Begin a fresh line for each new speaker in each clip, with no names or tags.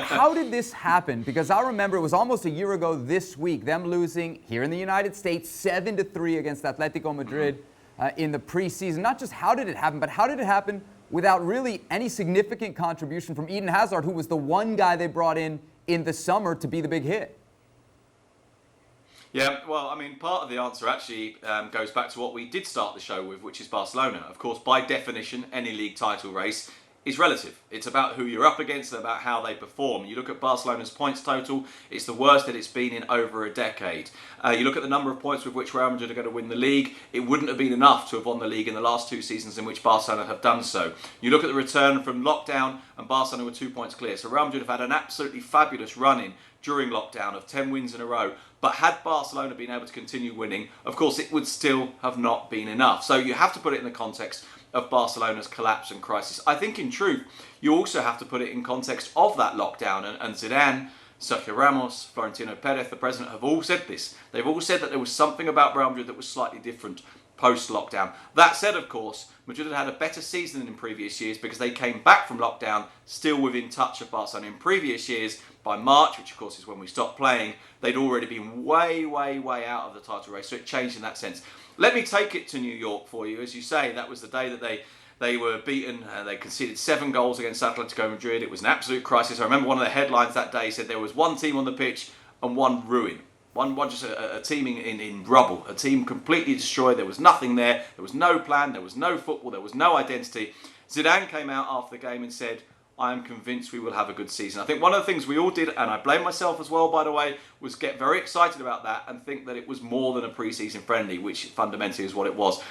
How did this happen? Because I remember it was almost a year ago this week, them losing here in the United States 7-3 against Atletico Madrid in the preseason. Not just how did it happen, but how did it happen without really any significant contribution from Eden Hazard, who was the one guy they brought in the summer to be the big hit?
Yeah, well, I mean, part of the answer actually goes back to what we did start the show with, which is Barcelona. Of course, by definition, any league title race is relative. It's about who you're up against and about how they perform. You look at Barcelona's points total, it's the worst that it's been in over a decade. You look at the number of points with which Real Madrid are going to win the league, it wouldn't have been enough to have won the league in the last two seasons in which Barcelona have done so. You look at the return from lockdown and Barcelona were 2 points clear. So Real Madrid have had an absolutely fabulous run-in during lockdown of 10 wins in a row. But had Barcelona been able to continue winning, of course it would still have not been enough. So you have to put it in the context of Barcelona's collapse and crisis. I think in truth, you also have to put it in context of that lockdown. And Zidane, Sergio Ramos, Florentino Perez, the president, have all said this. They've all said that there was something about Real Madrid that was slightly different post-lockdown. That said, of course, Madrid had a better season than in previous years because they came back from lockdown still within touch of Barcelona. In previous years, by March, which of course is when we stopped playing, they'd already been way out of the title race. So it changed in that sense. Let me take it to New York for you. As you say, that was the day that they were beaten. They conceded 7 goals against Atletico Madrid. It was an absolute crisis. I remember one of the headlines that day said there was one team on the pitch and one ruin. One just a team in rubble, a team completely destroyed. There was nothing there. There was no plan. There was no football. There was no identity. Zidane came out after the game and said, I am convinced we will have a good season. I think one of the things we all did, and I blame myself as well, by the way, was get very excited about that and think that it was more than a pre-season friendly, which fundamentally is what it was.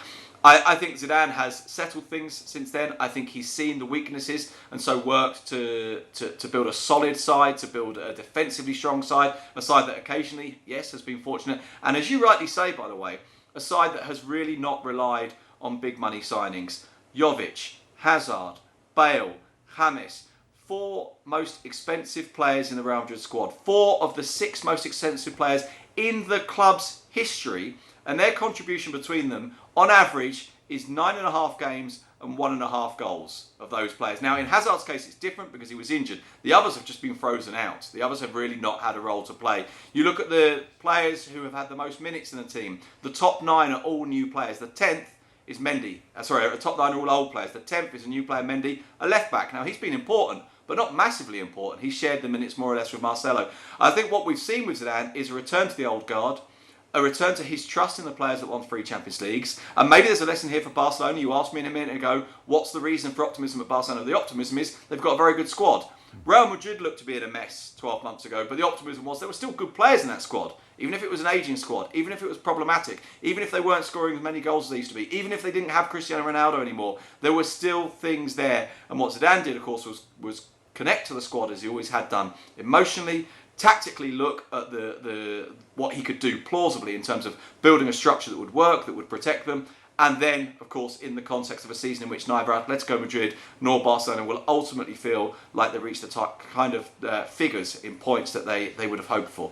I think Zidane has settled things since then. I think he's seen the weaknesses and so worked to build a solid side, to build a defensively strong side, a side that occasionally, yes, has been fortunate. And as you rightly say, by the way, a side that has really not relied on big money signings. Jovic, Hazard, Bale, James, 4 most expensive players in the Real Madrid squad. 4 of the 6 most expensive players in the club's history, and their contribution between them, on average, is 9.5 games and 1.5 goals of those players. Now, in Hazard's case, it's different because he was injured. The others have just been frozen out. The others have really not had a role to play. You look at the players who have had the most minutes in the team. The top 9 are all new players. The 10th is Mendy. The top 9 are all old players. The 10th is a new player, Mendy, a left back. Now, he's been important, but not massively important. He shared the minutes more or less with Marcelo. I think what we've seen with Zidane is a return to the old guard, a return to his trust in the players that won 3 Champions Leagues. And maybe there's a lesson here for Barcelona. You asked me in a minute ago, what's the reason for optimism at Barcelona? The optimism is they've got a very good squad. Real Madrid looked to be in a mess 12 months ago, but the optimism was there were still good players in that squad. Even if it was an ageing squad, even if it was problematic, even if they weren't scoring as many goals as they used to be, even if they didn't have Cristiano Ronaldo anymore, there were still things there. And what Zidane did, of course, was connect to the squad as he always had done, emotionally, tactically look at the what he could do plausibly in terms of building a structure that would work, that would protect them. And then, of course, in the context of a season in which neither Atletico Madrid nor Barcelona will ultimately feel like they reached the kind of figures in points that they would have hoped for.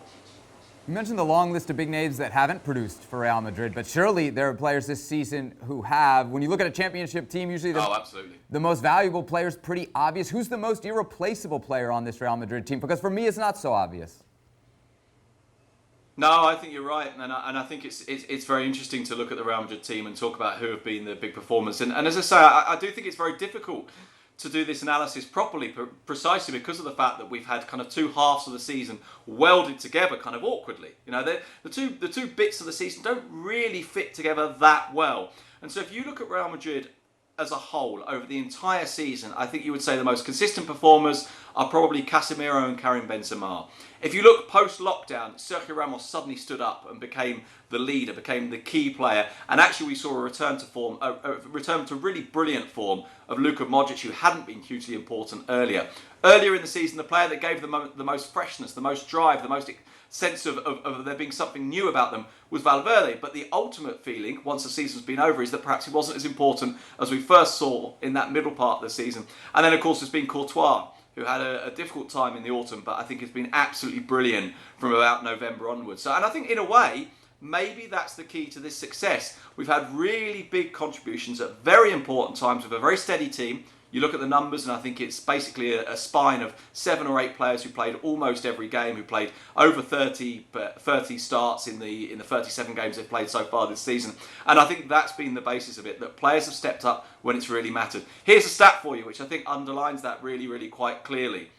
You mentioned the long list of big names that haven't produced for Real Madrid, but surely there are players this season who have. When you look at a championship team, usually the most valuable player is pretty obvious. Who's the most irreplaceable player on this Real Madrid team? Because for me, it's not so obvious.
No, I think you're right, and I think it's very interesting to look at the Real Madrid team and talk about who have been the big performers. And as I say, I do think it's very difficult to do this analysis properly, precisely because of the fact that we've had kind of 2 halves of the season welded together kind of awkwardly. You know, the two bits of the season don't really fit together that well. And so if you look at Real Madrid as a whole over the entire season, I think you would say the most consistent performers are probably Casemiro and Karim Benzema. If you look post-lockdown, Sergio Ramos suddenly stood up and became the leader, became the key player, and actually we saw a return to form, a return to really brilliant form of Luka Modric, who hadn't been hugely important earlier. Earlier in the season, the player that gave them the most freshness, the most drive, the most sense of there being something new about them was Valverde. But the ultimate feeling, once the season's been over, is that perhaps he wasn't as important as we first saw in that middle part of the season. And then, of course, there's been Courtois, who had a difficult time in the autumn, but I think has been absolutely brilliant from about November onwards. So, and I think, in a way, maybe that's the key to this success. We've had really big contributions at very important times with a very steady team. You look at the numbers, and I think it's basically a spine of 7 or 8 players who played almost every game, who played over 30 starts in the 37 games they've played so far this season. And I think that's been the basis of it, that players have stepped up when it's really mattered. Here's a stat for you, which I think underlines that really, really quite clearly.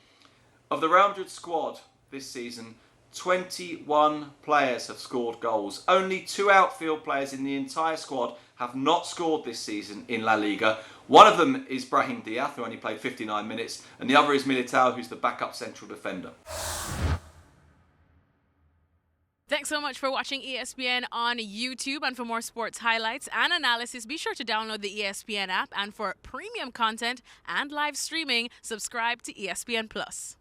Of the Real Madrid squad this season, 21 players have scored goals. Only 2 outfield players in the entire squad have not scored this season in La Liga. One of them is Brahim Diaz, who only played 59 minutes, and the other is Militao, who's the backup central defender.
Thanks so much for watching ESPN on YouTube. And for more sports highlights and analysis, be sure to download the ESPN app. And for premium content and live streaming, subscribe to ESPN Plus.